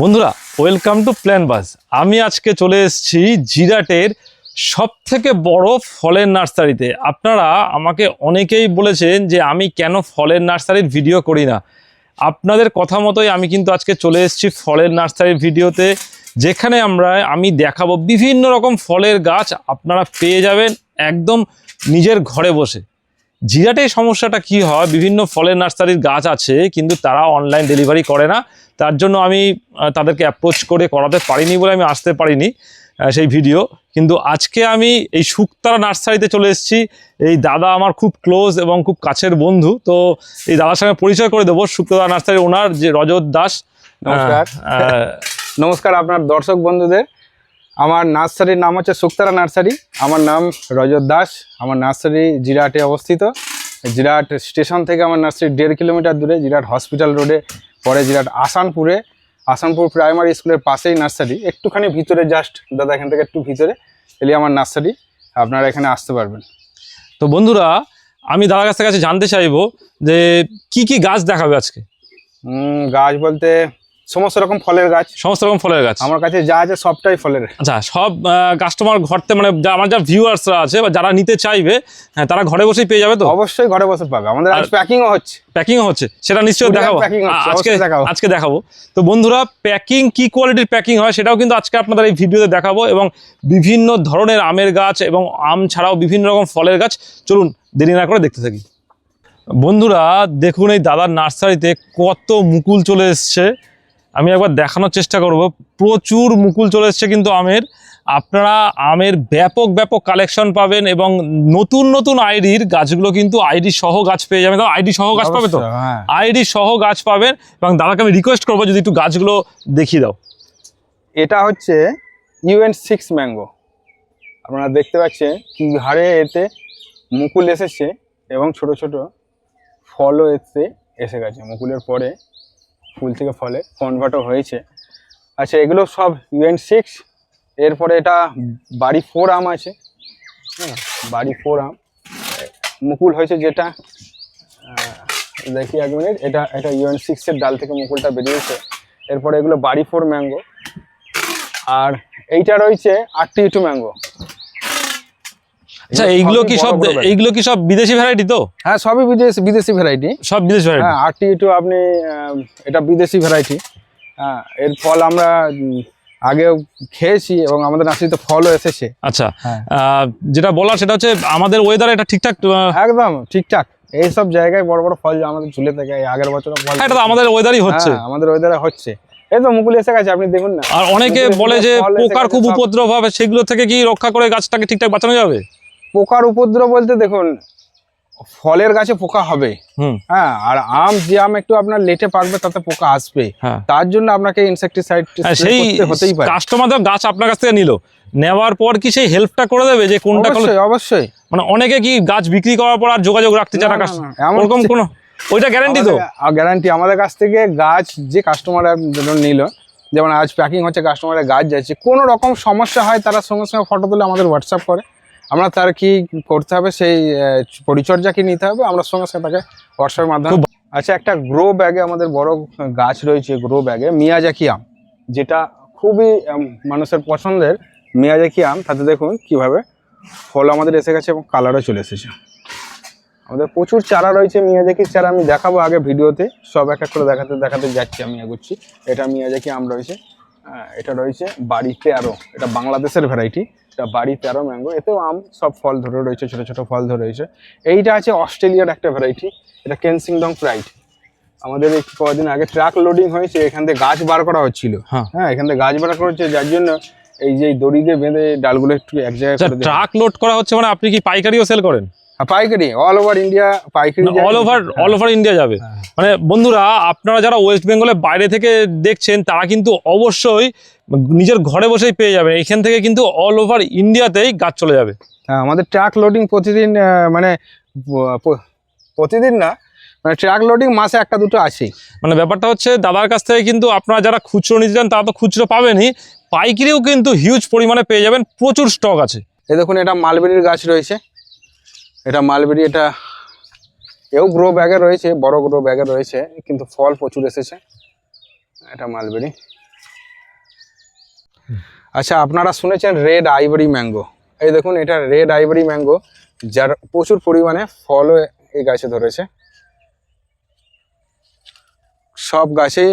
বন্ধুরা, welcome to plan বাস। আমি আজকে চলে এসেছি জিরাটের সব থেকে বড় ফলের নার্সারিতে। আপনারা আমাকে অনেকেই বলেছেন যে আমি কেন ফলের নার্সারির ভিডিও করি না। আপনাদের কথা মতোই আমি কিন্তু আজকে চলে এসেছি ফলের নার্সারির ভিডিওতে, যেখানে আমি দেখাবো বিভিন্ন রকম ফলের গাছ আপনারা পেয়ে যাবেন একদম নিজের ঘরে বসে। জিরাটে সমস্যাটা কি হয়, বিভিন্ন ফলের নার্সারির গাছ আছে কিন্তু তারা অনলাইন ডেলিভারি করে না। তার জন্য আমি তাদেরকে অ্যাপ্রোচ করে করাতে পারিনি বলে আমি আসতে পারিনি সেই ভিডিও। কিন্তু আজকে আমি এই শুকতারা নার্সারিতে চলে এসেছি। এই দাদা আমার খুব ক্লোজ এবং খুব কাছের বন্ধু, তো এই দাদার সঙ্গে পরিচয় করে দেবো। শুকতারা নার্সারির ওনার যে রজত দাস। নমস্কার। নমস্কার আপনার দর্শক বন্ধুদের। আমার নার্সারির নাম হচ্ছে শুকতারা নার্সারি। আমার নাম রজত দাস। আমার নার্সারি জিরাটে অবস্থিত। জিরাট স্টেশন থেকে আমার নার্সারি 1.5 কিলোমিটার দূরে, জিরাট হসপিটাল রোডে, পরে জিরাট আসানপুর প্রাইমারি স্কুলের পাশেই নার্সারি। একটুখানি ভিতরে, জাস্ট দাদা এখান থেকে একটু ভিতরে এলে আমার নার্সারি, আপনারা এখানে আসতে পারবেন। তো বন্ধুরা, আমি দাদার কাছে জানতে চাইবো যে কি কি গাছ দেখাবে আজকে। গাছ বলতে সমস্ত রকম ফলের গাছ। সমস্ত রকম ফলের গাছ আমার কাছে যা আছে সবটাই ফলের। আচ্ছা, সব কাস্টমার ঘরতে মানে আমার যা ভিউয়ার্সরা আছে বা যারা নিতে চাইবে, হ্যাঁ, তারা ঘরে বসেই পেয়ে যাবে তো? অবশ্যই ঘরে বসে পাবে। আমাদের আজ প্যাকিংও হচ্ছে, সেটা নিশ্চয়ই দেখাবো। আজকে দেখাবো। তো বন্ধুরা, প্যাকিং কি কোয়ালিটির প্যাকিং হয় সেটাও কিন্তু আজকে আপনাদের এই ভিডিওতে দেখাবো, এবং বিভিন্ন ধরনের আমের গাছ এবং আম ছাড়াও বিভিন্ন রকম ফলের গাছ। চলুন দেরি না করে দেখতে থাকি। বন্ধুরা দেখুন, এই দাদার নার্সারিতে কত মুকুল চলে এসছে। আমি একবার দেখানোর চেষ্টা করব। প্রচুর মুকুল চলে এসছে কিন্তু আমের। আপনারা আমের ব্যাপক কালেকশন পাবেন, এবং নতুন আইডির গাছগুলো কিন্তু আইডি সহ গাছ পেয়ে যাবেন। আইডি সহ গাছ পাবে তো? আইডি সহ গাছ পাবেন। এবং দাদাকে আমি রিকোয়েস্ট করবো যদি একটু গাছগুলো দেখিয়ে দাও। এটা হচ্ছে UN6 ম্যাঙ্গো। আপনারা দেখতে পাচ্ছেন কি হারে এতে মুকুল এসেছে, এবং ছোট ছোট ফলও এসে গেছে। মুকুলের পরে ফুল থেকে ফলে কনভার্টও হয়েছে। আচ্ছা, এগুলো সব UN6। এরপরে এটা বাড়ি 4 আম আছে। হ্যাঁ, বাড়ি 4 আম মুকুল হয়েছে, যেটা দেখি 1 মিনিট। এটা UN6 এর ডাল থেকে মুকুলটা বেরিয়েছে। এরপরে এগুলো বাড়ি 4 ম্যাঙ্গো। আর এইটা রয়েছে RT2 ম্যাঙ্গো। আচ্ছা, এইগুলো কি সব বিদেশি ভ্যারাইটি তো? হ্যাঁ, সবই বিদেশি ভ্যারাইটি। সব বিদেশি ভ্যারাইটি। হ্যাঁ, RT2 আপনি এটা বিদেশি ভ্যারাইটি। হ্যাঁ, এর ফল আমরা আগেও খেয়েছি এবং আমাদের নার্সারিতে ফলও এসেছে। আচ্ছা, যেটা বলার সেটা হচ্ছে আমাদের ওয়েদার এটা ঠিকঠাক, একদম ঠিকঠাক। এইসব জায়গায় বড় বড় ফল আমাদের ঝুলে থাকে। আগের বছর ফল, এটা তো আমাদের ওয়েদারই হচ্ছে। আমাদের ওয়েদারে হচ্ছে। এই তো মুকুল এসে গেছে, আপনি দেখুন না। আর অনেকে বলে যে পোকার খুব উপদ্রব হবে, সেগুলো থেকে কি রক্ষা করে গাছটাকে ঠিকঠাক বাঁচানো যাবে? পোকার উপদ্রব বলতে দেখুন, ফলের গাছে পোকা হবে। হ্যাঁ, আর যে আম একটু আপনার লেটে পাকবে তাতে পোকা আসবে। তার জন্য আপনাকে ইনসেক্টিসাইড সেই হতেই পারে। কাস্টমার গাছ আপনার কাছ থেকে নেওয়ার পর কি সেই হেল্পটা করে দেবে যে কোনটা? অবশ্যই। মানে অনেকে কি গাছ বিক্রি করার পর আর যোগাযোগ রাখতে চায় না কাস্টমার, এরকম কোনো? ওইটা গ্যারান্টি তো? গ্যারান্টি। আমাদের কাছ থেকে গাছ যে কাস্টমার নিল, যেমন আজ প্যাকিং হচ্ছে, কাস্টমারের গাছ যাচ্ছে, কোনো রকম সমস্যা হয় তারা সঙ্গে সঙ্গে ফটো তুলে আমাদের হোয়াটসঅ্যাপ করে। আমরা তার কি করতে হবে, সেই পরিচর্যা কি নিতে হবে, আমরা সঙ্গে সঙ্গে তাকে হোয়াটসঅ্যাপের মাধ্যমে। আচ্ছা, একটা গ্রো ব্যাগে আমাদের বড় গাছ রয়েছে। গ্রো ব্যাগে মিয়াজাকি আম, যেটা খুবই মানুষের পছন্দের মিয়াজাকি আম। তাতে দেখুন কিভাবে ফল আমাদের এসে গেছে এবং কালারও চলে এসেছে। আমাদের প্রচুর চারা রয়েছে মিয়াজাকির চারা। আমি দেখাবো আগে ভিডিওতে, সব এক এক করে দেখাতে যাচ্ছি। আমি এগোচ্ছি। এটা মিয়াজাকি আম রয়েছে। এটা রয়েছে বাড়ি 13। এটা বাংলাদেশের ভ্যারাইটি। এটা বাড়ি 13 ম্যাঙ্গো। এতেও আম সব ফল ধরে রয়েছে, ছোট ছোট ফল ধরে রয়েছে। এইটা আছে অস্ট্রেলিয়ার একটা ভ্যারাইটি। এটা কেনসিংটন প্রাইড। আমাদের এই কদিন আগে ট্রাক লোডিং হয়েছে, এখান থেকে গাছ বার করা হচ্ছিল। হ্যাঁ, এখান থেকে গাছ বার করা হচ্ছে, যার জন্য এই যে দড়ি দিয়ে বেঁধে ডালগুলো একটু এক জায়গায় ট্রাক লোড করা হচ্ছে। মানে আপনি কি পাইকারিও সেল করেন? পাইকারি অল ওভার ইন্ডিয়া, পাইকারি অল ওভার ইন্ডিয়া যাবে। মানে বন্ধুরা, আপনারা যারা ওয়েস্ট বেঙ্গলের বাইরে থেকে দেখছেন তারা কিন্তু অবশ্যই নিজের ঘরে বসেই পেয়ে যাবেন। এখান থেকে কিন্তু অল ওভার ইন্ডিয়াতেই গাছ চলে যাবে। হ্যাঁ, আমাদের ট্রাক লোডিং প্রতিদিন, মানে প্রতিদিন না, মানে ট্রাক লোডিং মাসে একটা দুটো আছেই। মানে ব্যাপারটা হচ্ছে দাদার কাছ থেকে কিন্তু আপনারা যারা খুচরো নিতে চান তারা তো খুচরো পাবেনই, পাইকারিও কিন্তু হিউজ পরিমাণে পেয়ে যাবেন। প্রচুর স্টক আছে। এই দেখুন, এটা মালবেরির গাছ রয়েছে। এটা মালবেরি, এটা এও গ্রো ব্যাগে রয়েছে, বড় গ্রো ব্যাগে রয়েছে, কিন্তু ফল প্রচুর এসেছে। এটা মালবেরি। আচ্ছা, আপনারা শুনেছেন রেড আইভরি ম্যাঙ্গো, এই দেখুন এটা রেড আইভরি ম্যাঙ্গো, যার প্রচুর পরিমাণে ফলও এই গাছে ধরেছে। সব গাছেই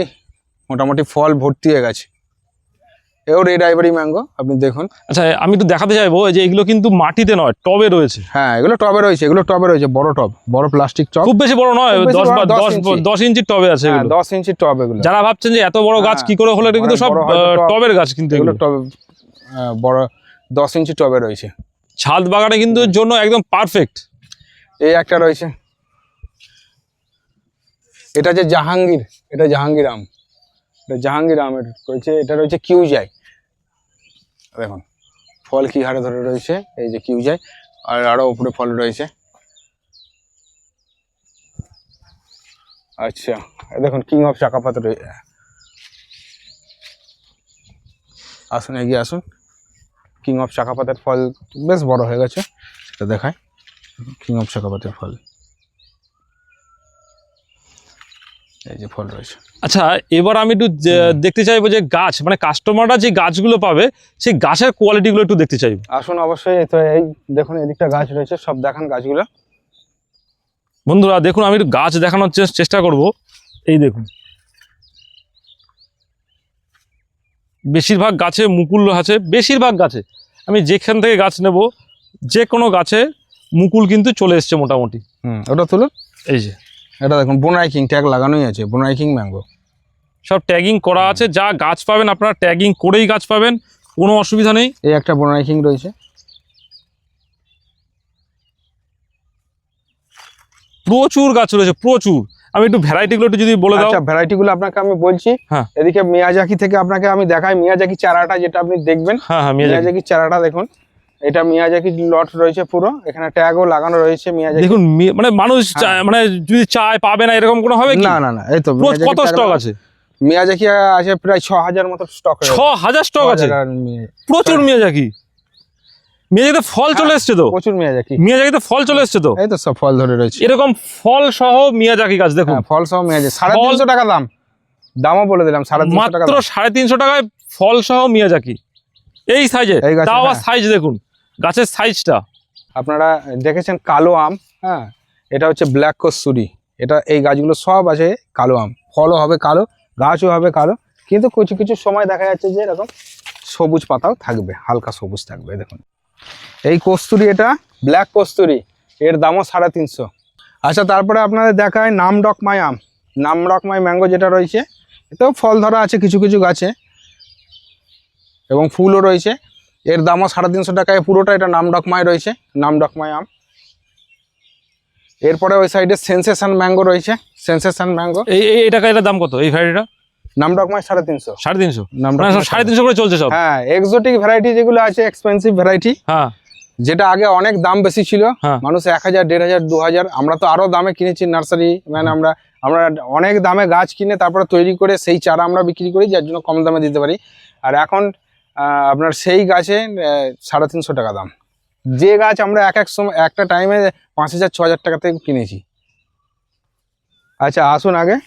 মোটামুটি ফল ভর্তি হয়ে গেছে। এও রেড আইভরি ম্যাঙ্গো, আপনি দেখুন। আচ্ছা, আমি একটু দেখাতে চাইবো যে এগুলো কিন্তু মাটিতে নয়, টবে রয়েছে। হ্যাঁ, এগুলো টবে রয়েছে, এগুলো টবে রয়েছে, বড় টব, বড় প্লাস্টিক টব, খুব বেশি বড় নয়, খুব বেশি বড়, 10 ইঞ্চির টবে আছে হ্যাঁ, এগুলো। 10 ইঞ্চির টব এগুলো। যারা ভাবছেন যে এত বড় গাছ হ্যাঁ, কি করে হলো, এটা কিন্তু অনেক সব বড় হয়তো টব। টবের গাছ, কিন্তু এগুলো এগুলো টব বড় 10 ইঞ্চি টবে রয়েছে। ছাদ বাগানে কিন্তু এর জন্য একদম পারফেক্ট। এই একটা রয়েছে, এটা যে জাহাঙ্গীর, এটা জাহাঙ্গীর আম, এটা জাহাঙ্গীর আমের রয়েছে। এটা রয়েছে কিউজাই, দেখুন ফল কি হারে ধরে রয়েছে, এই যে কিউজাই, আর আরো উপরে ফল রয়েছে। আচ্ছা, এই দেখুন কিং অফ চাকাপাতা রয়েছে। আসুন, এগিয়ে আসুন। কিং অফ চাকাপাতার ফল বেশ বড় হয়ে গেছে, সেটা দেখায়। কিং অফ চাকাপাতার ফল, এই যে ফল রয়েছে। আচ্ছা, এবার আমি একটু দেখতে চাইবো যে গাছ, মানে কাস্টমাররা যে গাছগুলো পাবে সেই গাছের কোয়ালিটিগুলো একটু দেখতে চাইবো। আসুন, অবশ্যই। তো এই দেখুন এদিকটা গাছ রয়েছে, সব দেখান গাছগুলো। বন্ধুরা দেখুন, আমি একটু গাছ দেখানোর চেষ্টা করব। এই দেখুন, বেশিরভাগ গাছে মুকুল আছে, বেশিরভাগ গাছে আমি যেখান থেকে গাছ নেব, যে কোনো গাছে মুকুল কিন্তু চলে এসছে মোটামুটি। ওটা তুলুন। এই যে এটা দেখুন বোনাই কিং ট্যাগ লাগানোই আছে, বোনাই কিং ম্যাঙ্গো। সব ট্যাগিং করা আছে, যা গাছ পাবেন আপনারা ট্যাগিং করেই গাছ পাবেন, কোনো অসুবিধা নেই। এই একটা বোনাই কিং রয়েছে, প্রচুর গাছ রয়েছে, প্রচুর। আমি একটু ভ্যারাইটিগুলো একটু যদি বলে দাও। আচ্ছা, ভ্যারাইটিগুলো আপনাকে আমি বলছি। হ্যাঁ। এদিকে মিয়াজাকি থেকে আপনাকে আমি দেখাই, মিয়াজাকি চারাটা যেটা আপনি দেখবেন। হ্যাঁ হ্যাঁ, মিয়াজাকি চারাটা দেখুন, এটা মিয়াজাকি লট রয়েছে পুরো, এখানে ট্যাগও লাগানো রয়েছে মিয়াজাকি। দেখুন মানে মানুষ মানে যদি চায় পাবে না, এরকম কোনো হবে কি? না না না, এই তো কত স্টক আছে? মিয়াজাকি আছে প্রায় 6000 মতো স্টক। 6000 স্টক আছে, প্রচুর মিয়াজাকি। মিয়াজাকিতে ফল চলে এসছে তো, প্রচুর মিয়াজাকি, মিয়াজাকিতে ফল চলে এসছে তো। এই তো সব ফল ধরে রয়েছে, এরকম ফল সহ মিয়াজাকি গাছ দেখুন। ফল সহ মিয়াজাকি 350 টাকা দাম, দামও বলে দিলাম 350 টাকা। মাত্র 350 টাকায় ফল সহ মিয়াজাকি, এই সাইজে। তাও আবার সাইজ দেখুন, গাছের সাইজটা। আপনারা দেখেছেন কালো আম, হ্যাঁ, এটা হচ্ছে ব্ল্যাক কস্তুরি। এটা এই গাছগুলো সব আছে কালো আম, ফলও হবে কালো, গাছও হবে কালো, কিন্তু কিছু কিছু সময় দেখা যাচ্ছে যে এরকম সবুজ পাতাও থাকবে, হালকা সবুজ থাকবে। দেখুন এই কস্তুরি, এটা ব্ল্যাক কস্তুরি, এর দামও 350। আচ্ছা, তারপরে আপনাদের দেখায় নামডকমাই আম, নামডকমাই ম্যাঙ্গো যেটা রয়েছে, এতেও ফল ধরা আছে কিছু কিছু গাছে এবং ফুলও রয়েছে। এর দামও 350 টাকায় পুরোটা। এটা নামডকমাই রয়েছে, নামডকমাই আম। এরপরে ওই সাইডে সেন্সেশন ম্যাঙ্গো রয়েছে, সেন্সেশন ম্যাঙ্গো। এটার দাম কত এই ভ্যারাইটিটা? নামডকমাই 350। 350 350 করে চলছে সব। হ্যাঁ, এক্সোটিক ভ্যারাইটি যেগুলো আছে, এক্সপেন্সিভ ভ্যারাইটি, হ্যাঁ, যেটা আগে অনেক দাম বেশি ছিল, মানুষ 1000 1500 2000, আমরা তো আরো দামে কিনেছি নার্সারি ম্যান। আমরা অনেক দামে গাছ কিনে তারপরে তৈরি করে সেই চারা আমরা বিক্রি করি, যার জন্য কম দামে দিতে পারি। আর এখন আপনার সেই গাছে 350 টাকা দাম, যে গাছ আমরা এক সময় একটা টাইমে 5000 6000 টাকা থেকে কিনেছি। আচ্ছা, আসুন আগে,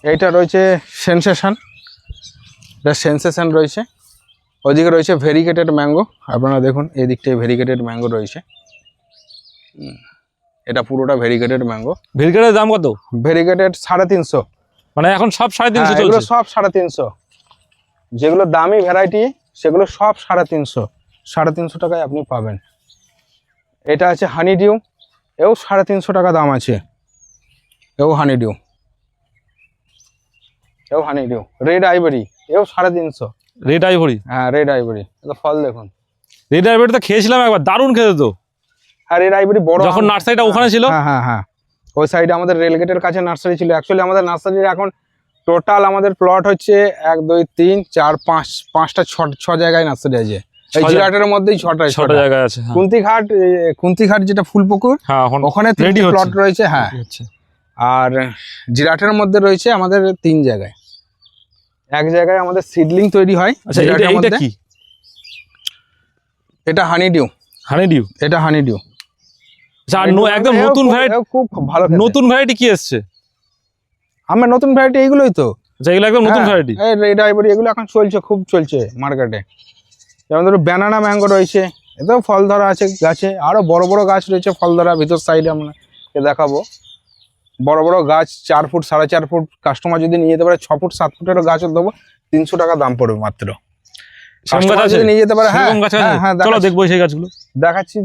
এইটা রয়েছে সেন্সেশন, এটা সেন্সেশন রয়েছে। ওদিকে রয়েছে ভেরিগেটেড ম্যাঙ্গো, আপনারা দেখুন এই দিকটায় ভেরিগেটেড ম্যাঙ্গো রয়েছে। এটা পুরোটা ভেরিগেটেড ম্যাঙ্গো। ভেরিগেটের দাম কত? ভেরিগেটেড 350, মানে এখন সব 350 চলছে। এগুলো সব 350, যেগুলো দামি ভ্যারাইটি সেগুলো সব 350 টাকায় আপনি পাবেন। এটা আছে হানি ডিউ, এও 350 টাকা দাম আছে, এও হানি ডিউ, এও হানি ডিউ। রেড আইভরি, এও 350। রেড আইভরি, হ্যাঁ রেড আইভরি, এটা ফল দেখুন। রেড আইভরি তো খেয়েছিলাম একবার, দারুণ খেতে তো। আর রেড আইভরি বড়, যখন নার্সারিটা ওখানে ছিল। হ্যাঁ হ্যাঁ হ্যাঁ, ওই সাইডে আমাদের রেলগেটের কাছে নার্সারি ছিল। অ্যাকচুয়ালি আমাদের নার্সারির এখন টোটাল আমাদের প্লট হচ্ছে 1 2 3 4 5 5টা 6 জায়গায় নার্সারি আছে। এই জিরাটের মধ্যেই 6টা জায়গায় আছে। কুন্তিঘাট যেটা ফুলপুকুর, হ্যাঁ, ওখানে 3টি প্লট রয়েছে। হ্যাঁ, আর জিরাটের মধ্যে রয়েছে আমাদের 3 জায়গায়। এক জায়গায় আমাদের সিডলিং তৈরি হয়। আচ্ছা, এটা কি? এটা হানি ডিউ। হানি ডিউ, এটা হানি ডিউ। একদম নতুন ভ্যারাইটি। খুব ভালো, নতুন ভ্যারাইটি কি এসছে? আমরা নতুন ভ্যারাইটি এইগুলোই তো, আচ্ছা, এগুলো একদম নতুন ভ্যারাইটি। রেড আইভরি এগুলো এখন চলছে, খুব চলছে মার্কেটে। যেমন ধরো ব্যানানা ম্যাঙ্গো রয়েছে, এতেও ফল ধরা আছে গাছে। আরো বড় বড় গাছ রয়েছে ফল ধরা, ভিতর সাইডে আমরা দেখাবো। বড় বড় গাছ 4 ফুট 4.5 ফুট, কাস্টমার যদি নিয়ে যেতে পারে 6 ফুট 7 ফুটেরও গাছও দেবো, 300 টাকা দাম পড়বে মাত্র। সেরকম গাছ কাস্টমার আছে? যদি নিয়ে যেতে পারে, হ্যাঁ সেরকম গাছ আছে? হ্যাঁ চলো দেখবো সেই গাছগুলো। দেখাচ্ছি।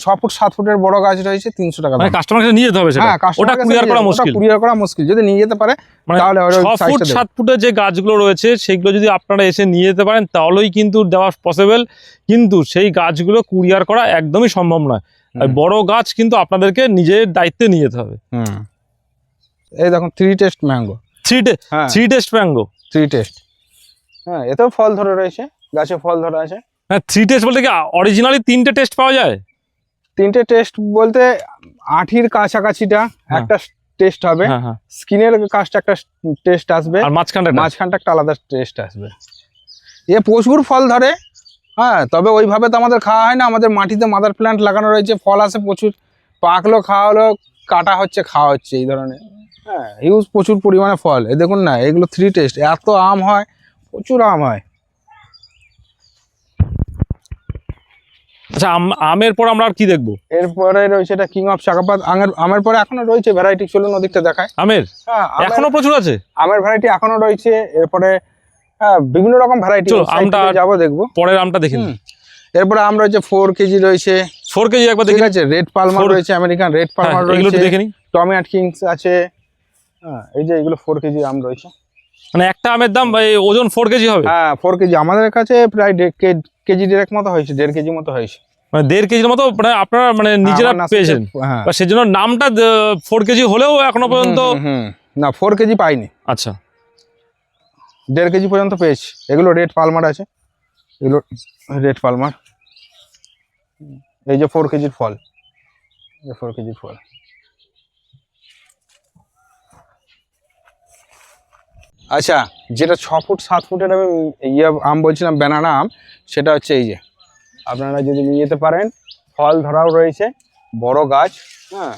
6 ফুট 7 ফুটের বড় গাছ রয়েছে, 300 টাকা দাম। মানে কাস্টমার কাছে নিয়ে যেতে হবে সেটা? হ্যাঁ, ওটা কুরিয়ার করা মুশকিল। কুরিয়ার করা মুশকিল, যদি নিয়ে যেতে পারে মানে তাহলে 6 ফুট 7 ফুটের যে গাছগুলো রয়েছে সেগুলো যদি আপনারা এসে নিয়ে যেতে পারেন তাহলেই কিন্তু দেওয়া পসিবল, কিন্তু সেই গাছগুলো কুরিয়ার করা একদমই সম্ভব নয়। আর বড় গাছ কিন্তু আপনাদেরকে নিজের দায়িত্বে নিয়ে যেতে হবে। এই দেখুন 3 test mango, 3 test mango. 3 test, হ্যাঁ এতেও ফল ধরে রয়েছে, গাছে ফল ধরা আছে। হ্যাঁ, 3 টেস্ট বলতে কি অরিজিনালি 3টে টেস্ট পাওয়া যায়? 3টে টেস্ট বলতে আঠির কাছাকাছিটা একটা টেস্ট হবে, স্কিনের কাছটা একটা টেস্ট আসবে, আর মাঝখানটা একটা আলাদা টেস্ট আসবে। এ প্রচুর ফল ধরে, হ্যাঁ, তবে ওইভাবে তো আমাদের খাওয়া হয় না। আমাদের মাটিতে মাদার প্ল্যান্ট লাগানো রয়েছে, ফল আসে প্রচুর, পাকলো খাওয়া হলো, কাটা হচ্ছে খাওয়া হচ্ছে, এই ধরনের। হ্যাঁ, হিউজ প্রচুর পরিমাণে ফল। এই দেখুন না, এগুলো 3 টেস্ট, এত আম হয়, প্রচুর আম হয়। আচ্ছা, আমের পর আমরা আর কি দেখবো? এরপরে রয়েছে এটা কিং অফ শাকাপাত। আমের পরে এখনো রয়েছে ভ্যারাইটি, চলুন ওদিকটা দেখায়। আমের এখনো প্রচুর আছে, আমের ভ্যারাইটি এখনো রয়েছে। এরপরে বিভিন্ন রকম ভ্যারাইটি, আমটা যাবো দেখবো, পরের আমটা দেখি। এরপরে আম রয়েছে 4 কেজি রয়েছে, 4 কেজি একবার দেখি। ঠিক আছে, রেড পালমার রয়েছে, আমেরিকান রেড পালমার রয়েছে, এগুলো দেখে নিই। টমি আটকিংস আছে, হ্যাঁ এই যে এগুলো 4 কেজি আম রয়েছে। মানে একটা আমের দাম ওজন 4 কেজি হবে? হ্যাঁ 4 কেজি, আমাদের কাছে প্রায় 1.5 কেজি ডিরেক্ট মতো হয়েছে, 1.5 কেজি মতো হয়েছে। মানে 1.5 কেজির মতো মানে আপনারা মানে নিজেরা পেয়েছেন? বা সেজন্য নামটা 4 কেজি হলেও এখনো পর্যন্ত না 4 কেজি পাইনি। আচ্ছা, 1.5 কেজি পর্যন্ত পেয়েছি। এগুলো রেড পালমার আছে, এগুলো রেড পালমার। এই যে 4 কেজির ফল, 4 কেজির ফল। আচ্ছা, যেটা 6 ফুট 7 ফুটের আমি আম বলছিলাম, ব্যানানা আম, সেটা হচ্ছে এই যে, আপনারা যদি নিয়ে যেতে পারেন, ফল ধরাও রয়েছে, বড় গাছ। হ্যাঁ,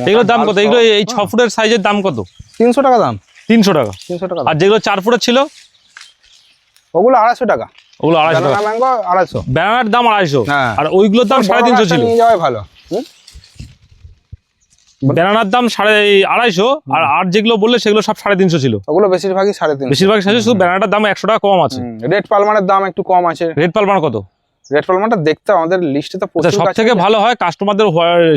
এগুলোর দাম কত? এগুলো এই 6 ফুটের সাইজের দাম কত? 300 টাকা দাম। 300 টাকা? 300 টাকা। আর যেগুলো 4 ফুটের ছিল ওগুলো 250 টাকা। ওগুলো 250 টাকা? Banana mango 250। ব্যানানার দাম 250, হ্যাঁ, আর ওইগুলোর দাম 350 ছিল। নিয়ে যাওয়াই ভালো। ব্যানানার দাম 250, আর যেগুলো বললে সেগুলো সব 350 ছিল। ওগুলো বেশিরভাগই 350। বেশিরভাগই শুধু ব্যানানার দাম 100 টাকা কম আছে। রেড পালমারের দাম একটু কম আছে। রেড পালমার কত? রেড পালমারটা দেখতে আমাদের লিস্টে তো প্রচুর। সব থেকে ভালো হয় কাস্টমারদের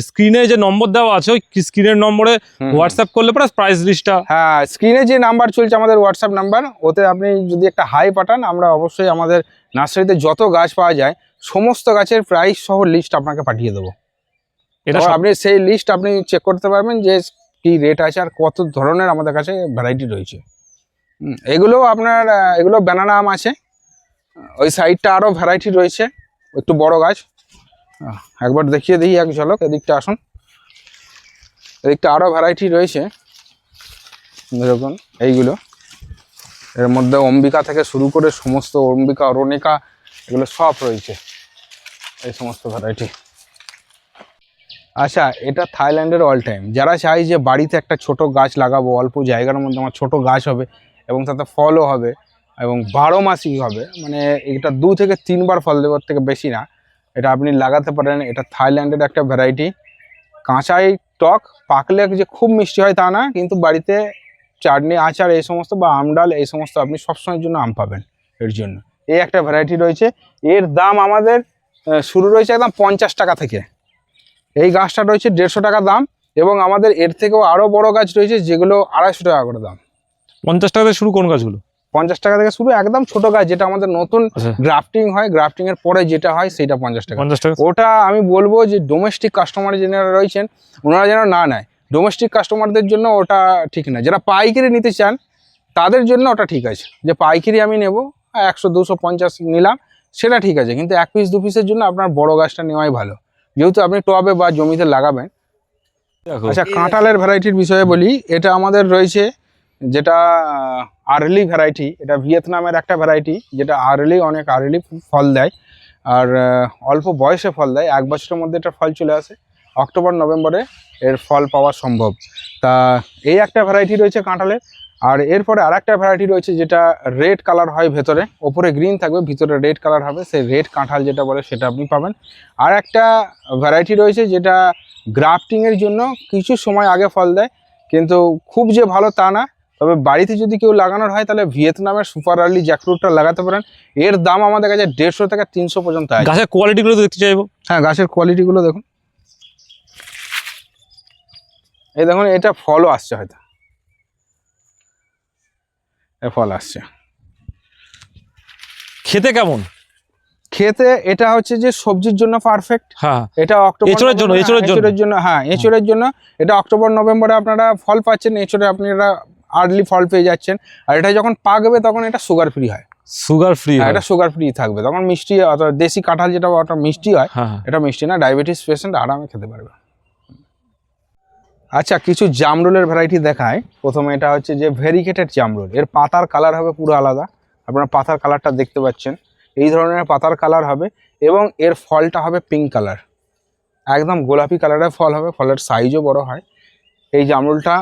স্ক্রিনে যে নম্বর দেওয়া আছে, ওই স্ক্রিনের নম্বরে হোয়াটসঅ্যাপ করলে পরে প্রাইস লিস্টটা। হ্যাঁ, স্ক্রিনে যে নাম্বার চলছে আমাদের হোয়াটসঅ্যাপ নাম্বার, ওতে আপনি যদি একটা হাই পাঠান, আমরা অবশ্যই আমাদের নার্সারিতে যত গাছ পাওয়া যায় সমস্ত গাছের প্রাইস সহ লিস্ট আপনাকে পাঠিয়ে দেবো। এটা আপনি সেই লিস্ট আপনি চেক করতে পারবেন যে কি রেট আছে আর কত ধরনের আমাদের কাছে ভ্যারাইটি রয়েছে। এগুলো আপনার এগুলো ব্যানানা আম আছে, ওই সাইডটা আরও ভ্যারাইটি রয়েছে, একটু বড় গাছ। একবার দেখিয়ে দিই এক ঝলক, এদিকটা আসুন। এদিকটা আরও ভ্যারাইটি রয়েছে, দেখুন এইগুলো। এর মধ্যে অম্বিকা থেকে শুরু করে সমস্ত অম্বিকা, অরণিকা, এগুলো সব রয়েছে, এই সমস্ত ভ্যারাইটি। আচ্ছা, এটা থাইল্যান্ডের অল টাইম। যারা চাই যে বাড়িতে একটা ছোট গাছ লাগাবো, অল্প জায়গার মধ্যে আমার ছোট গাছ হবে এবং তাতে ফলও হবে এবং 12 মাসই হবে, মানে এটা 2 থেকে 3 বার ফল দেওয়ার থেকে বেশি না, এটা আপনি লাগাতে পারেন। এটা থাইল্যান্ডের একটা ভ্যারাইটি, কাঁচাই টক, পাকলে যে খুব মিষ্টি হয় তা না, কিন্তু বাড়িতে চাটনি, আচার এই সমস্ত বা আমডাল এই সমস্ত আপনি সবসময়ের জন্য আম পাবেন এর জন্য। এই একটা ভ্যারাইটি রয়েছে, এর দাম আমাদের শুরু রয়েছে একদম 50 টাকা থেকে। এই গাছটা রয়েছে 150 টাকা দাম, এবং আমাদের এর থেকেও আরও বড় গাছ রয়েছে যেগুলো 250 টাকা করে দাম। 50 টাকা থেকে শুরু কোন গাছগুলো? 50 টাকা থেকে শুরু, একদম ছোট গাছ, যেটা আমাদের নতুন গ্রাফটিং হয়, গ্রাফটিং এর পরে যেটা হয় সেটা 50 টাকা। ওটা আমি বলবো যে ডোমেস্টিক কাস্টমার যারা রয়েছেন ওনারা যেন না নেয়। ডোমেস্টিক কাস্টমারদের জন্য ওটা ঠিক না। যারা পাইকারি নিতে চান তাদের জন্য ওটা ঠিক আছে, যে পাইকারি আমি নেব 100, 250 নিলাম, সেটা ঠিক আছে, কিন্তু 1 পিস 2 পিসের জন্য আপনার বড় গাছটা নেওয়াই ভালো, যেহেতু আপনি টবে বা জমিতে লাগাবেন। আচ্ছা, কাঁঠালের ভ্যারাইটির বিষয়ে বলি। এটা আমাদের রয়েছে যেটা আর্লি ভ্যারাইটি, এটা ভিয়েতনামের একটা ভ্যারাইটি, যেটা অনেক আর্লি ফল দেয় আর অল্প বয়সে ফল দেয়। 1 বছরের মধ্যে এটা ফল চলে আসে, অক্টোবর নভেম্বরে এর ফল পাওয়া সম্ভব। তা এই একটা ভ্যারাইটি রয়েছে কাঁঠালের। আর এরপরে আরেকটা ভ্যারাইটি রয়েছে যেটা রেড কালার হয়, ভেতরে ওপরে গ্রিন থাকবে, ভিতরে রেড কালার হবে, সেই রেড কাঁঠাল যেটা বলে সেটা আপনি পাবেন। আর একটা ভ্যারাইটি রয়েছে যেটা গ্রাফটিংয়ের জন্য কিছু সময় আগে ফল দেয়, কিন্তু খুব যে ভালো তা না। তবে বাড়িতে যদি কেউ লাগানোর হয় তাহলে ভিয়েতনামের সুপার আর্লি জ্যাকফ্রুটটা লাগাতে পারেন। এর দাম আমাদের কাছে 150 থেকে 300 পর্যন্ত আছে। গাছের কোয়ালিটিগুলো দেখতে চাইবো। হ্যাঁ, গাছের কোয়ালিটিগুলো দেখুন। এই দেখুন, এটা ফলও আসছে, হয়তো ফল আসছে। খেতে কেমন? খেতে এটা হচ্ছে যে সবজির জন্য পারফেক্ট। হ্যাঁ, এটা অক্টোবর এঁচোড়ের জন্য, এঁচোড়ের জন্য, হ্যাঁ এঁচোড়ের জন্য। এটা অক্টোবর নভেম্বরে আপনারা ফল পাচ্ছেন, এঁচোড়ে আপনারা আর্লি ফল পেয়ে যাচ্ছেন। আর এটা যখন পাকবে তখন এটা সুগার ফ্রি হয়। Sugar free? এটা সুগার ফ্রি থাকবে তখন, মিষ্টি অথবা দেশি কাঁঠাল যেটা ওটা মিষ্টি হয়, হ্যাঁ, এটা মিষ্টি না। ডায়াবেটিস পেশেন্ট আরামে খেতে পারবে। আচ্ছা, কিছু জামরুলের ভ্যারাইটি দেখায়। প্রথমে এটা হচ্ছে যে ভেরিকেটেড জামরুল। এর পাতার কালার হবে পুরো আলাদা, আপনারা পাতার কালারটা দেখতে পাচ্ছেন। এই ধরনের পাতার কালার হবে এবং এর ফলটা হবে পিঙ্ক কালার, একদম গোলাপি কালারের ফল হবে, ফলের সাইজও বড় হয়। এই জামরুলটা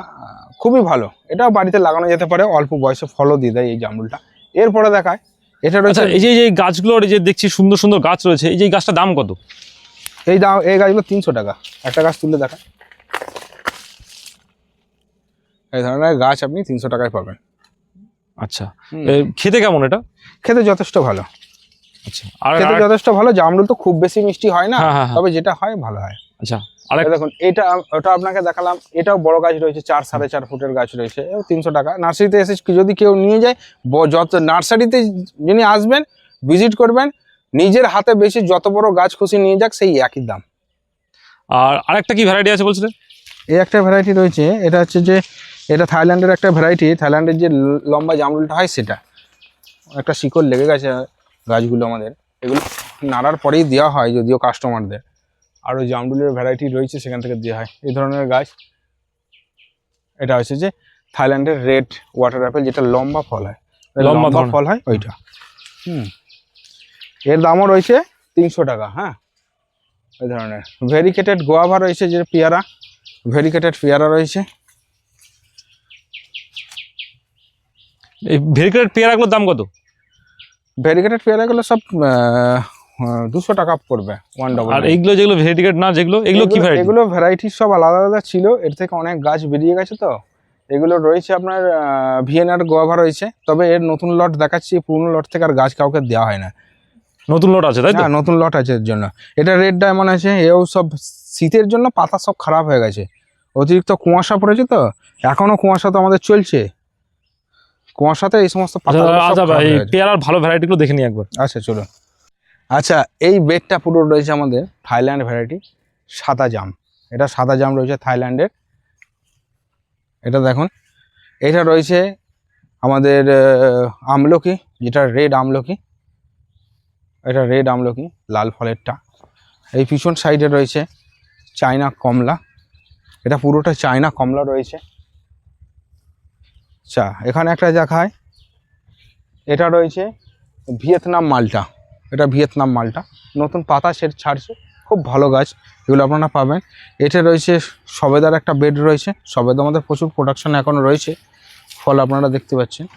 খুবই ভালো, এটাও বাড়িতে লাগানো যেতে পারে, অল্প বয়সে ফলও দিয়ে দেয় এই জামরুলটা। এরপরে দেখায় এটা রয়েছে, এই যে গাছগুলোর যে দেখছি সুন্দর সুন্দর গাছ রয়েছে, এই যে গাছটার দাম কত? এই গাছগুলো 300 টাকা। একটা গাছ তুলে দেখায়, এই ধরনের গাছ আপনি 300 টাকায় পাবেন। আচ্ছা, খেতে কেমন এটা? খেতে যথেষ্ট ভালো। আচ্ছা, আর খেতে যথেষ্ট ভালো। জামরুল তো খুব বেশি মিষ্টি হয় না, হ্যাঁ, হ্যাঁ, হ্যাঁ। তবে যেটা হয় ভালো হয়। আচ্ছা, এই দেখুন, ওটা আপনাকে দেখালাম, এটাও বড় গাছ রয়েছে, 4-4.5 ফুটের গাছ রয়েছে, 300 টাকা। নার্সারিতে এসে যদি কেউ নিয়ে যায়, যত নার্সারিতে যিনি আসবেন, ভিজিট করবেন, নিজের হাতে বেশি যত বড় গাছ খুশি নিয়ে যাক, সেই একই দাম। আর আরেকটা কি ভ্যারাইটি আছে বলছিলেন? এই একটা ভ্যারাইটি রয়েছে, এটা হচ্ছে যে এটা থাইল্যান্ডের একটা ভ্যারাইটি। থাইল্যান্ডের যে লম্বা জামরুলটা হয় সেটা, একটা শিকড় লেগে গেছে গাছগুলো আমাদের, এগুলো নাড়ার পরেই দেওয়া হয় যদিও কাস্টমারদের। আরও জামরুলের ভ্যারাইটি রয়েছে, সেখান থেকে দেওয়া হয় এই ধরনের গাছ। এটা হচ্ছে যে থাইল্যান্ডের রেড ওয়াটার অ্যাপেল, যেটা লম্বা ফল হয়, লম্বা ফল হয় ওইটা। এর দামও রয়েছে 300 টাকা। হ্যাঁ, এই ধরনের ভেরিকেটেড গোয়াভা রয়েছে, যে পেয়ারা, ভেরিকেটেড পেয়ারা রয়েছে। এই ভেরিকেটেড পেয়ারাগুলোর দাম কত? ভেরিকেটেড পেয়ারাগুলো সব 200 টাকা পড়বে, 1 আর এইগুলো যেগুলো ভেরিকেটেড না, যেগুলো এগুলো কি ভ্যারাইটি? এগুলো ভ্যারাইটি সব আলাদা আলাদা ছিল, এর থেকে অনেক গাছ বেরিয়ে গেছে। তো এগুলো রয়েছে আপনার ভিয়েনার গোয়াভা রয়েছে, তবে এর নতুন লট দেখাচ্ছি, পুরনো লট থেকে আর গাছ কাউকে দেওয়া হয় না। নতুন লট আছে তাই তো? হ্যাঁ, নতুন লট আছে এর জন্য। এটা রেড ডায়মন্ড আছে, এও সব শীতের জন্য পাতা সব খারাপ হয়ে গেছে, অতিরিক্ত কুয়াশা পড়েছে তো, এখনো কুয়াশা তো আমাদের চলছে, কুয়াশাতে এই সমস্ত পাতা। আচ্ছা ভাই, পেয়ারার ভালো ভ্যারাইটিগুলো দেখে নিই একবার। আচ্ছা চলুন। আচ্ছা, এই বেডটা পুরো রয়েছে আমাদের থাইল্যান্ড ভ্যারাইটি, সাদা জাম। এটা সাদা জাম রয়েছে থাইল্যান্ডের। এটা দেখুন, এটা রয়েছে আমাদের আমলকি, যেটা রেড আমলকি, এটা রেড আমলকি, লাল ফলেরটা। এই পিছন সাইডে রয়েছে চায়না কমলা, এটা পুরোটা চায়না কমলা রয়েছে। আচ্ছা, এখানে একটা দেখায়, এটা রয়েছে ভিয়েতনাম মালটা, এটা ভিয়েতনাম মালটা, নতুন পাতা ছাড়ছে, খুব ভালো গাছ, এগুলো আপনারা পাবেন। এটা রয়েছে সবেদার একটা বেড রয়েছে, সবেদা আমাদের প্রচুর প্রোডাকশন এখনো রয়েছে, ফল আপনারা দেখতে পাচ্ছেন।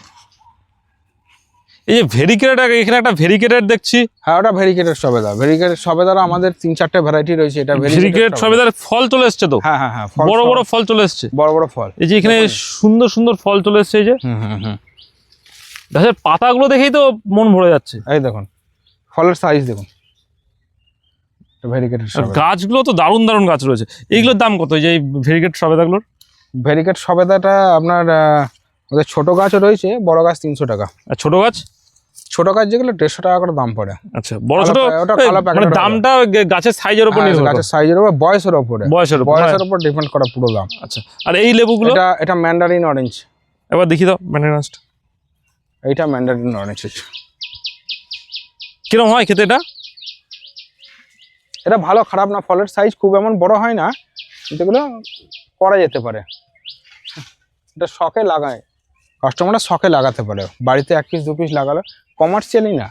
এই যে ভেরিকেটেড, এখানে একটা ভেরিকেটেড দেখছি। হ্যাঁ, ওটা ভেরিকেটেড সবেদা। ভেরিকেটেড সবেদার আমাদের 3-4টে ভ্যারাইটি রয়েছে। এটা ভেরিকেটেড সবেদার ফল চলে এসছে তো? হ্যাঁ হ্যাঁ হ্যাঁ, বড় বড় ফল চলে এসছে, বড় বড় ফল। এই যে এখানে সুন্দর সুন্দর ফল চলে এসছে, এই যে গাছের পাতাগুলো দেখেই তো মন ভরে যাচ্ছে। এই দেখুন, ফলের সাইজ দেখুন, ভেরিকেটেড সবেদা। গাছগুলো তো দারুণ দারুণ গাছ রয়েছে। এইগুলোর দাম কত, এই যে ভেরিকেট সবেদাগুলোর? ভেরিকেট সবেদাটা আপনার ওদের ছোট গাছও রয়েছে, বড় গাছ 300 টাকা। আর ছোট গাছ? ছোট গাছ যেগুলো 150 টাকা করে দাম পড়ে। আচ্ছা, বড় ছোট মানে দামটা গাছের সাইজের উপর নির্ভর করে, গাছের সাইজের উপর, বয়সের উপরে, বয়সের উপর ডিপেন্ড করা পুরো দাম। আচ্ছা, আর এই লেবুগুলো? এটা ম্যান্ডারিন অরেঞ্জ। একবার দেখি দাও ম্যান্ডারিনটা। এইটা ম্যান্ডারিন অরেঞ্জ। কিরকম হয় খেতে এটা? এটা ভালো, খারাপ না, ফলের সাইজ খুব এমন বড় হয় না, কিন্তু এগুলো করা যেতে পারে। এটা শখে লাগায়, কাস্টমাররা শখে লাগাতে পারে, বাড়িতে 1 পিস 2 পিস লাগালো, কমার্শিয়ালি না।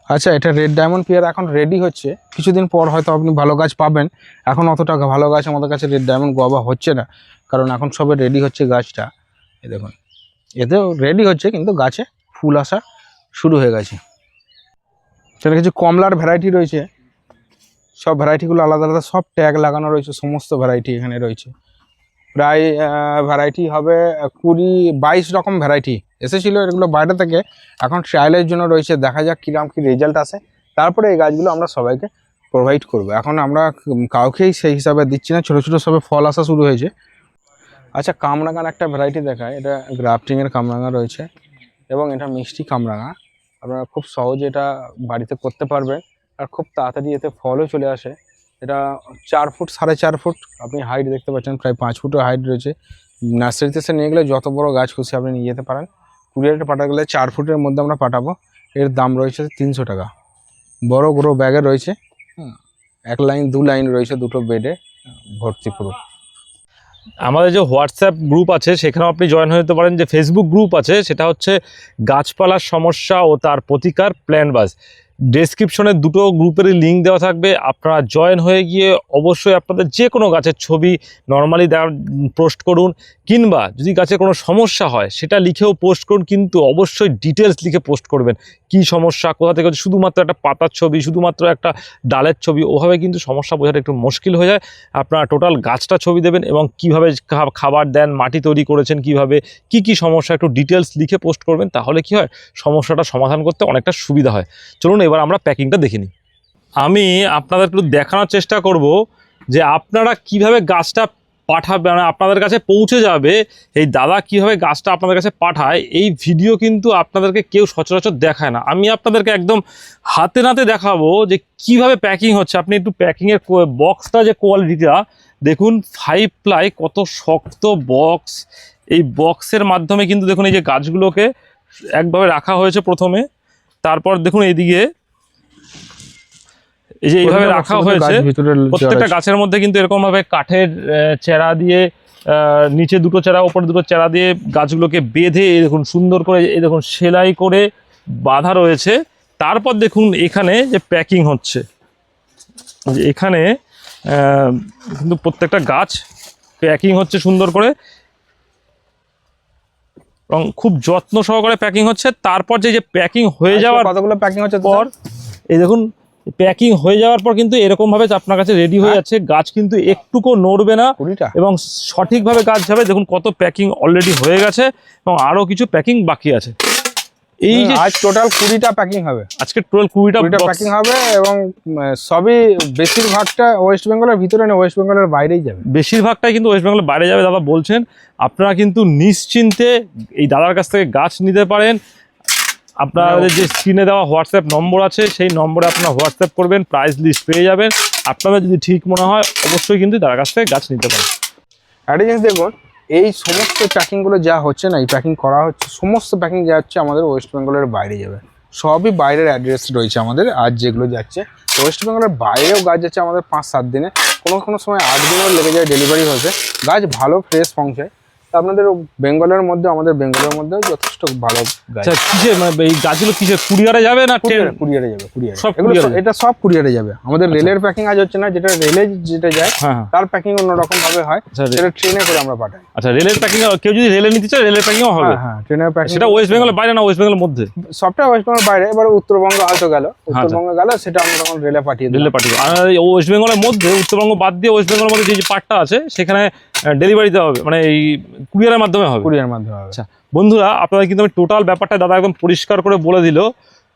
আচ্ছা, এটা রেড ডায়মন্ড পেয়ারা এখন রেডি হচ্ছে, কিছুদিন পর হয়তো আপনি ভালো গাছ পাবেন। এখন অতটা ভালো গাছ আমাদের কাছে রেড ডায়মন্ড গোয়াভা হচ্ছে না, কারণ এখন সবে রেডি হচ্ছে গাছটা। এই দেখুন, এতেও রেডি হচ্ছে, কিন্তু গাছে ফুল আসা শুরু হয়ে গেছে। সেটা কিছু কমলার ভ্যারাইটি রয়েছে, সব ভ্যারাইটিগুলো আলাদা আলাদা, সব ট্যাগ লাগানো রয়েছে, সমস্ত ভ্যারাইটি এখানে রয়েছে। প্রায় ভ্যারাইটি হবে 20-22 রকম ভ্যারাইটি এসেছিলো এগুলো বাইরে থেকে, এখন ট্রায়ালের জন্য রয়েছে। দেখা যাক কিরকম কি রেজাল্ট আসে, তারপরে এই গাছগুলো আমরা সবাইকে প্রোভাইড করবো। এখন আমরা কাউকেই সেই হিসাবে দিচ্ছি না, ছোটো ছোটো সবে ফল আসা শুরু হয়েছে। আচ্ছা, কামরাঙার একটা ভ্যারাইটি দেখায়, এটা গ্রাফটিংয়ের কামরাঙা রয়েছে এবং এটা মিষ্টি কামরাঙা। আপনারা খুব সহজে এটা বাড়িতে করতে পারবেন, আর খুব তাড়াতাড়ি এতে ফলও চলে আসে। এটা 4 ফুট 4.5 ফুট আপনি হাইট দেখতে পাচ্ছেন, প্রায় 5 ফুটের হাইট রয়েছে। নার্সারিতে এসে নিয়ে গেলে যত বড় গাছ খুশি আপনি নিয়ে যেতে পারেন। কুরিয়ারে পাঠাতে গেলে 4 ফুটের মধ্যে আমরা পাঠাবো। এর দাম রয়েছে 300 টাকা। বড় গ্রো ব্যাগে রয়েছে, 1 লাইন 2 লাইন রয়েছে, দুটো বেডে ভর্তি পুরো। আমাদের যে হোয়াটসঅ্যাপ গ্রুপ আছে সেখানেও আপনি জয়েন হতে পারেন। যে ফেসবুক গ্রুপ আছে সেটা হচ্ছে গাছপালার সমস্যা ও তার প্রতিকার প্ল্যানবাজ। ডেসক্রিপশনে দুটো গ্রুপেরই লিঙ্ক দেওয়া থাকবে, আপনারা জয়েন হয়ে গিয়ে অবশ্যই আপনাদের যে কোনো গাছের ছবি নর্মালি পোস্ট করুন, কিংবা যদি গাছের কোনো সমস্যা হয় সেটা লিখেও পোস্ট করুন, কিন্তু অবশ্যই ডিটেলস লিখে পোস্ট করবেন। কি সমস্যা, কোথা থেকে হচ্ছে, শুধুমাত্র একটা পাতার ছবি, শুধুমাত্র একটা ডালের ছবি, ওভাবে কিন্তু সমস্যা বোঝাটা একটু মুশকিল হয়ে যায়। আপনারা টোটাল গাছটা ছবি দেবেন এবং কিভাবে খাবার দেন, মাটি তৈরি করেছেন কিভাবে, কি কি সমস্যা, একটু ডিটেলস লিখে পোস্ট করবেন। তাহলে কি হয়, সমস্যাটা সমাধান করতে অনেকটা সুবিধা হয়। চলুন এবার আমরা প্যাকিংটা দেখে নিই। আমি আপনাদের একটু দেখানোর চেষ্টা করব যে আপনারা কিভাবে গাছটা পাঠাবে, মানে আপনাদের কাছে পৌঁছে যাবে। এই দাদা কিভাবে গাছটা আপনাদের কাছে পাঠায়, এই ভিডিও কিন্তু আপনাদেরকে কেউ সচরাচর দেখায় না। আমি আপনাদেরকে একদম হাতে নাতে দেখাবো যে কিভাবে প্যাকিং হচ্ছে। আপনি একটু প্যাকিংয়ের বক্সটা, যে কোয়ালিটিটা দেখুন, 5 প্লাই, কত শক্ত বক্স। এই বক্সের মাধ্যমে কিন্তু দেখুন এই যে গাছগুলোকে একভাবে রাখা হয়েছে প্রথমে, তারপর দেখুন এইদিকে এই যে এইভাবে রাখা হয়েছে। প্রত্যেকটা গাছের মধ্যে কিন্তু এরকম ভাবে কাঠের চেরা দিয়ে, নিচে দুটো চেরা, ওপরে দুটো চেরা দিয়ে গাছগুলোকে বেঁধে এই দেখুন সুন্দর করে এই দেখুন সেলাই করে বাঁধা রয়েছে। তারপর দেখুন এখানে যে প্যাকিং হচ্ছে, এখানে কিন্তু প্রত্যেকটা গাছ প্যাকিং হচ্ছে সুন্দর করে এবং খুব যত্ন সহকারে প্যাকিং হচ্ছে। তারপর যে প্যাকিং হয়ে যাওয়ার কতগুলো প্যাকিং হচ্ছে পর এই দেখুন প্যাকিং হয়ে যাওয়ার পর কিন্তু এরকম ভাবে আপনার কাছে রেডি হয়ে যাচ্ছে। গাছ কিন্তু একটুকু নড়বে না এবং সঠিকভাবে গাছ যাবে। দেখুন কত প্যাকিং অলরেডি হয়ে গেছে এবং আরো কিছু প্যাকিং বাকি আছে। এই যে আজ টোটাল 20টা প্যাকিং হবে, আজকে টোটাল 20টা প্যাকিং হবে এবং সবই বেশিরভাগটা ওয়েস্ট বেঙ্গলের ভিতরে না, ওয়েস্ট বেঙ্গলের বাইরেই যাবে। বেশিরভাগটাই কিন্তু ওয়েস্ট বেঙ্গলের বাইরে যাবে দাদা বলছেন। আপনারা কিন্তু নিশ্চিন্তে এই দাদার কাছ থেকে গাছ নিতে পারেন। আপনাদের যে স্ক্রিনে দেওয়া হোয়াটসঅ্যাপ নম্বর আছে সেই নম্বরে আপনারা হোয়াটসঅ্যাপ করবেন, প্রাইস লিস্ট পেয়ে যাবেন। আপনাদের যদি ঠিক মনে হয় অবশ্যই কিন্তু তার কাছ থেকে গাছ নিতে পারেন। একটা জিনিস দেখুন, এই সমস্ত প্যাকিংগুলো যা হচ্ছে না, এই প্যাকিং করা হচ্ছে, সমস্ত প্যাকিং যা হচ্ছে আমাদের ওয়েস্ট বেঙ্গলের বাইরে যাবে। সবই বাইরের অ্যাড্রেস রয়েছে আমাদের। আজ যেগুলো যাচ্ছে ওয়েস্ট বেঙ্গলের বাইরেও গাছ যাচ্ছে আমাদের 5-7 দিনে, কোনো সময় 8 দিনও লেগে যায় ডেলিভারি হতে। গাছ ভালো ফ্রেশ পৌঁছায়। আপনাদের বেঙ্গলের মধ্যে, আমাদের বেঙ্গলের মধ্যেও যথেষ্ট ভালো গাছ। এই গাছগুলো কিসে কুরিয়ারে যাবে না কুরিয়ারে যাবে? সব এটা সব কুরিয়ারে যাবে। আমাদের রেলের প্যাকিং আজ হচ্ছে না, যেটা রেলে যেটা যায় তার প্যাকিং অন্যরকম ভাবে হয়, সেটা ট্রেনে করে আমরা পাঠাই। আচ্ছা, রেলের প্যাকিং কেউ যদি রেলে নিতে চায় রেলের প্যাকিংও হবে? হ্যাঁ, ট্রেনের প্যাকিং। সেটা ওয়েস্ট বেঙ্গলের বাইরে না ওয়েস্ট বেঙ্গলের মধ্যে? সবটা ওয়েস্ট বেঙ্গলের বাইরে। এবার উত্তরবঙ্গ হয়তো গেল, উত্তরবঙ্গে গেল, সেটা আমরা তখন রেলে পাঠিয়ে দিই। রেলে পাঠিয়ে। আর ওয়েস্ট বেঙ্গলের মধ্যে, উত্তরবঙ্গ বাদ দিয়ে ওয়েস্ট বেঙ্গলের মধ্যে যে পার্টটা আছে সেখানে ডেলিভারি দেওয়া হবে, মানে এই কুরিয়ারের মাধ্যমে হবে। কুরিয়ার মাধ্যমে হবে। আচ্ছা বন্ধুরা, আপনারা কিন্তু আমি টোটাল ব্যাপারটা দাদা একদম পরিষ্কার করে বলে দিল।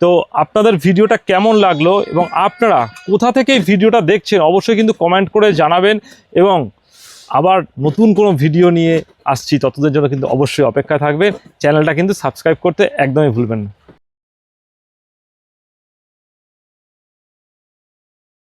তো আপনাদের ভিডিওটা কেমন লাগলো এবং আপনারা কোথা থেকে এই ভিডিওটা দেখছেন অবশ্যই কিন্তু কমেন্ট করে জানাবেন। এবং আবার নতুন কোনো ভিডিও নিয়ে আসছি, ততদের জন্য কিন্তু অবশ্যই অপেক্ষায় থাকবেন। চ্যানেলটা কিন্তু সাবস্ক্রাইব করতে একদমই ভুলবেন না।